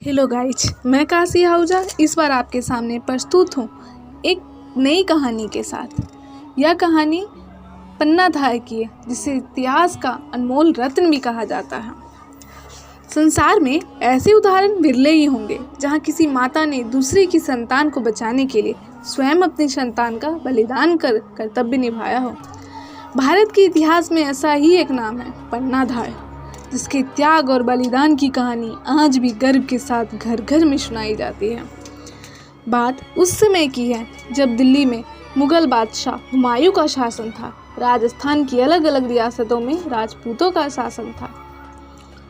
Hello guys, मैं काशी आहूजा इस बार आपके सामने प्रस्तुत हूँ एक नई कहानी के साथ। यह कहानी पन्नाधाय की है, जिसे इतिहास का अनमोल रत्न भी कहा जाता है। संसार में ऐसे उदाहरण विरले ही होंगे जहाँ किसी माता ने दूसरे की संतान को बचाने के लिए स्वयं अपनी संतान का बलिदान कर कर्तव्य निभाया हो। भारत के इतिहास में ऐसा ही एक नाम है, पन्नाधाय, जिसके त्याग और बलिदान की कहानी आज भी गर्व के साथ घर घर में सुनाई जाती है। बात उस समय की है जब दिल्ली में मुगल बादशाह हुमायूं का शासन था। राजस्थान की अलग अलग रियासतों में राजपूतों का शासन था।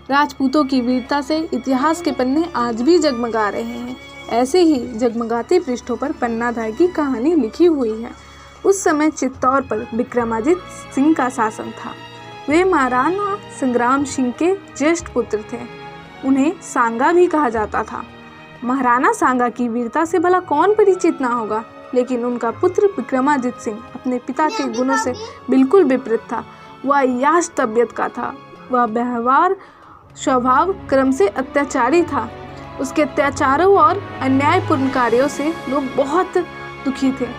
राजपूतों की वीरता से इतिहास के पन्ने आज भी जगमगा रहे हैं। ऐसे ही जगमगाते पृष्ठों पर पन्नाधाय की कहानी लिखी हुई है। उस समय चित्तौड़ पर विक्रमादित्य सिंह का शासन था। वे महाराणा संग्राम सिंह के ज्येष्ठ पुत्र थे। उन्हें सांगा भी कहा जाता था। महाराणा सांगा की वीरता से भला कौन परिचित ना होगा, लेकिन उनका पुत्र विक्रमादित्य सिंह अपने पिता के गुणों से बिल्कुल विपरीत था। वह अय्याश तबीयत का था। वह व्यवहार स्वभाव क्रम से अत्याचारी था। उसके अत्याचारों और अन्यायपूर्ण कार्यों से लोग बहुत दुखी थे।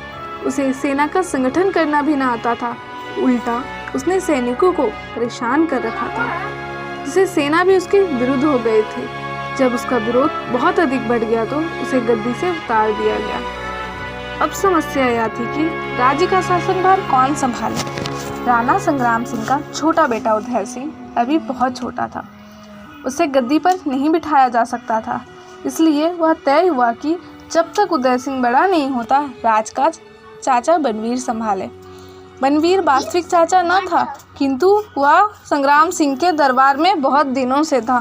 उसे सेना का संगठन करना भी ना आता था। उल्टा उसने सैनिकों को परेशान कर रखा था, जिससे सेना भी उसके विरुद्ध हो गए थे। जब उसका विरोध बहुत अधिक बढ़ गया तो उसे गद्दी से उतार दिया गया। अब समस्या यह थी कि राज्य का शासनभार कौन संभाले। राणा संग्राम सिंह का छोटा बेटा उदय सिंह अभी बहुत छोटा था। उसे गद्दी पर नहीं बिठाया जा सकता था। इसलिए वह तय हुआ कि जब तक उदय सिंह बड़ा नहीं होता, राजकाज चाचा बनवीर संभाले। बनवीर वास्तविक चाचा न था, किंतु वह संग्राम सिंह के दरबार में बहुत दिनों से था।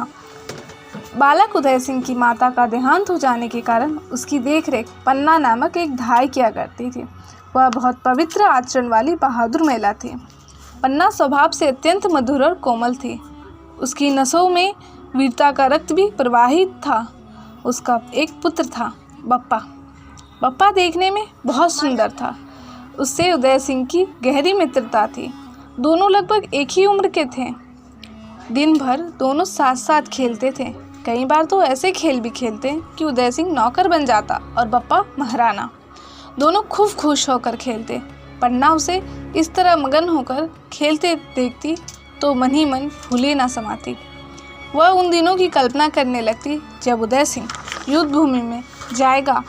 बालक उदय सिंह की माता का देहांत हो जाने के कारण उसकी देखरेख पन्ना नामक एक धाय किया करती थी। वह बहुत पवित्र आचरण वाली बहादुर महिला थी। पन्ना स्वभाव से अत्यंत मधुर और कोमल थी। उसकी नसों में वीरता का रक्त भी प्रवाहित था। उसका एक पुत्र था, बप्पा। बप्पा देखने में बहुत सुंदर था। उससे उदय सिंह की गहरी मित्रता थी। दोनों लगभग एक ही उम्र के थे। दिन भर दोनों साथ साथ खेलते थे। कई बार तो ऐसे खेल भी खेलते कि उदय सिंह नौकर बन जाता और बप्पा महाराणा। दोनों खूब खुश होकर खेलते। पन्ना उसे इस तरह मगन होकर खेलते देखती तो मन ही मन फूले ना समाती। वह उन दिनों की कल्पना करने लगती जब उदय सिंह युद्ध भूमि में जाएगा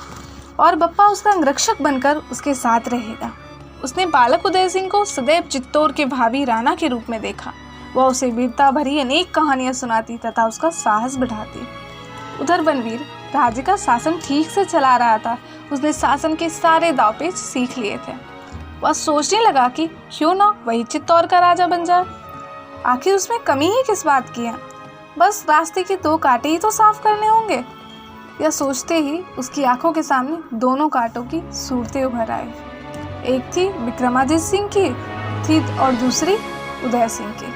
और बप्पा उसका अंगरक्षक बनकर उसके साथ रहेगा। उसने बालक उदय सिंह को सदैव चित्तौड़ के भावी राणा के रूप में देखा। वह उसे वीरता भरी अनेक कहानियां सुनाती तथा उसका साहस बढ़ाती। उधर बनवीर राज्य का शासन ठीक से चला रहा था। उसने शासन के सारे दांवपेच सीख लिए थे। वह सोचने लगा कि क्यों ना वही चित्तौड़ का राजा बन जाए। आखिर उसमें कमी ही किस बात की है, बस रास्ते के 2 कांटे ही तो साफ करने होंगे। यह सोचते ही उसकी आंखों के सामने दोनों कांटों की सूरतें उभर आई। एक थी विक्रमादित्य सिंह की थी और दूसरी उदय सिंह की।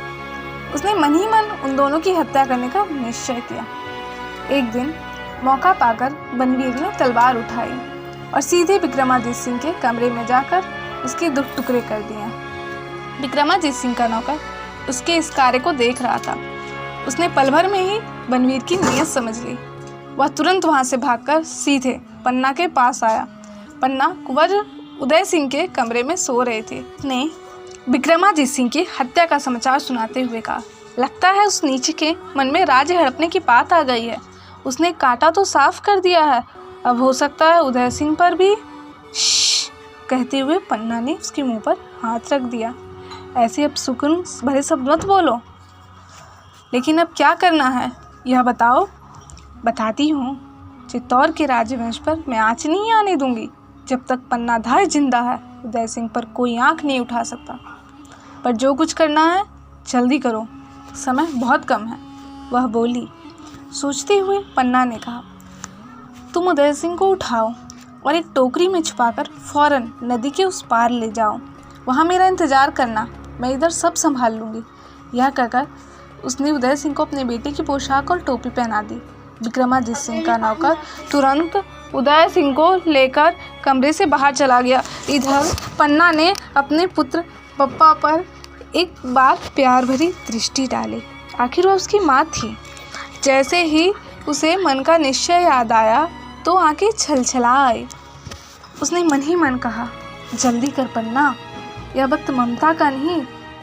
उसने मन ही मन उन दोनों की हत्या करने का निश्चय किया। एक दिन मौका पाकर बनवीर ने तलवार उठाई और सीधे विक्रमादित्य सिंह के कमरे में जाकर उसके 2 टुकड़े कर दिए। विक्रमादित्य सिंह का नौकर उसके इस कार्य को देख रहा था। उसने पल भर में ही बनवीर की नीयत समझ ली। वह तुरंत वहां से भागकर सीधे पन्ना के पास आया। पन्ना कुंवर उदय सिंह के कमरे में सो रहे थे। उसने विक्रमादित्य सिंह की हत्या का समाचार सुनाते हुए कहा, लगता है उस नीच के मन में राज्य हड़पने की बात आ गई है। उसने कांटा तो साफ कर दिया है, अब हो सकता है उदय सिंह पर भी। श्श कहते हुए पन्ना ने उसके मुंह पर हाथ रख दिया। ऐसे अब सुकून भरे शब्द मत बोलो। लेकिन अब क्या करना है यह बताओ। बताती हूँ। चित्तौड़ के राजवंश पर मैं आँच नहीं आने दूंगी। जब तक पन्नाधाय जिंदा है, उदय सिंह पर कोई आंख नहीं उठा सकता। पर जो कुछ करना है जल्दी करो, समय बहुत कम है, वह बोली। सोचते हुए पन्ना ने कहा, तुम उदय सिंह को उठाओ और एक टोकरी में छुपाकर फौरन नदी के उस पार ले जाओ। वहाँ मेरा इंतजार करना, मैं इधर सब संभाल लूँगी। यह कहकर उसने उदय सिंह को अपने बेटे की पोशाक और टोपी पहना दी। विक्रमादित्य सिंह का नौकर तुरंत उदय सिंह को लेकर कमरे से बाहर चला गया। इधर पन्ना ने अपने पुत्र बप्पा पर एक बार प्यार भरी दृष्टि डाली। आखिर वह उसकी माँ थी। जैसे ही उसे मन का निश्चय याद आया तो आंखें छलछला आई। उसने मन ही मन कहा, जल्दी कर पन्ना, यह वक्त ममता का नहीं,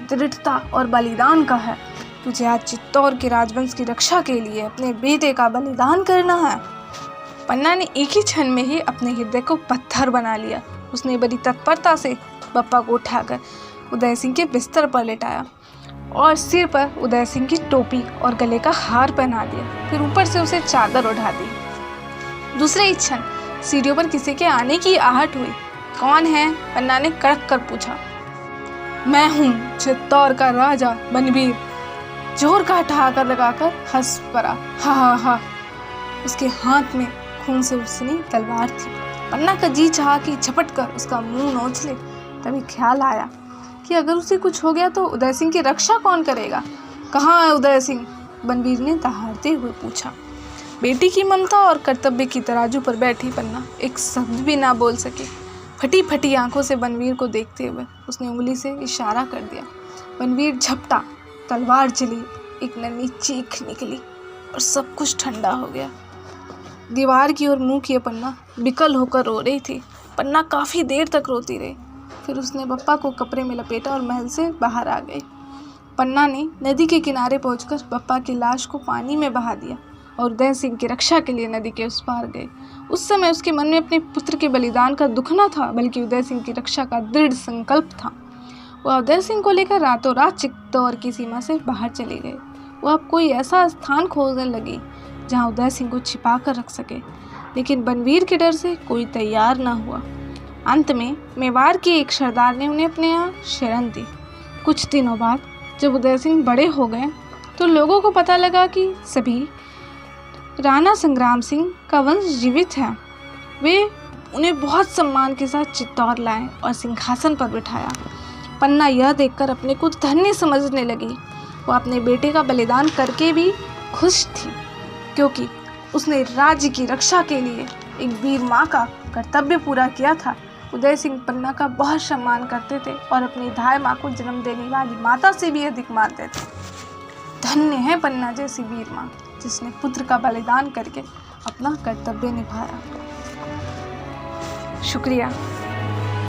दृढ़ता और बलिदान का है। तुझे आज चित्तौड़ के राजवंश की रक्षा के लिए अपने बेटे का बलिदान करना है। पन्ना ने एक ही क्षण में ही अपने हृदय को पत्थर बना लिया। उसने बड़ी तत्परता से बप्पा को उठाकर उदय सिंह के बिस्तर पर लेटाया और सिर पर उदय सिंह की टोपी और गले का हार पहना दिया। फिर ऊपर से उसे चादर उठा दी। दूसरे ही क्षण सीढ़ियों पर किसी के आने की आहट हुई। कौन है? पन्ना ने कड़क कर पूछा। मैं हूँ चित्तौड़ का राजा बनवीर, जोर का ठहाका लगाकर हंस पड़ा। हा हा हा। उसके हाथ में खून से उसनी तलवार थी। पन्ना का जी चाहा कि झपट कर उसका मुंह नोच ले। तभी ख्याल आया कि अगर उसे कुछ हो गया तो उदय सिंह की रक्षा कौन करेगा। कहाँ है उदय सिंह? बनवीर ने दहाड़ते हुए पूछा। बेटी की ममता और कर्तव्य की तराजू पर बैठी पन्ना एक शब्द भी ना बोल सके। फटी फटी आंखों से बनवीर को देखते हुए उसने उंगली से इशारा कर दिया। बनवीर झपटा, तलवार चली, एक नन्ही चीख निकली और सब कुछ ठंडा हो गया। दीवार की ओर मुंह किए पन्ना बिकल होकर रो रही थी। पन्ना काफ़ी देर तक रोती रही। फिर उसने बप्पा को कपड़े में लपेटा और महल से बाहर आ गई। पन्ना ने नदी के किनारे पहुंचकर बप्पा की लाश को पानी में बहा दिया और उदय सिंह की रक्षा के लिए नदी के उस पार गए। उस समय उसके मन में अपने पुत्र के बलिदान का दुख न था, बल्कि उदय सिंह की रक्षा का दृढ़ संकल्प था। वह उदय सिंह को लेकर रातों रात चित्तौड़ की सीमा से बाहर चले गए। वह अब कोई ऐसा स्थान खोजने लगी जहां उदय सिंह को छिपा कर रख सके, लेकिन बनवीर के डर से कोई तैयार न हुआ। अंत में मेवाड़ के एक सरदार ने उन्हें अपने यहाँ शरण दी। कुछ दिनों बाद जब उदय सिंह बड़े हो गए तो लोगों को पता लगा कि सभी राणा संग्राम सिंह का वंश जीवित है। वे उन्हें बहुत सम्मान के साथ चित्तौड़ लाए और सिंहासन पर बिठाया। पन्ना यह देखकर अपने को धन्य समझने लगी। वह अपने बेटे का बलिदान करके भी खुश थी, क्योंकि उसने राज्य की रक्षा के लिए एक वीर माँ का कर्तव्य पूरा किया था। उदय सिंह पन्ना का बहुत सम्मान करते थे और अपनी धाय माँ को जन्म देने वाली माता से भी अधिक मानते थे। धन्य है पन्ना जैसी वीर माँ, जिसने पुत्र का बलिदान करके अपना कर्तव्य निभाया। शुक्रिया।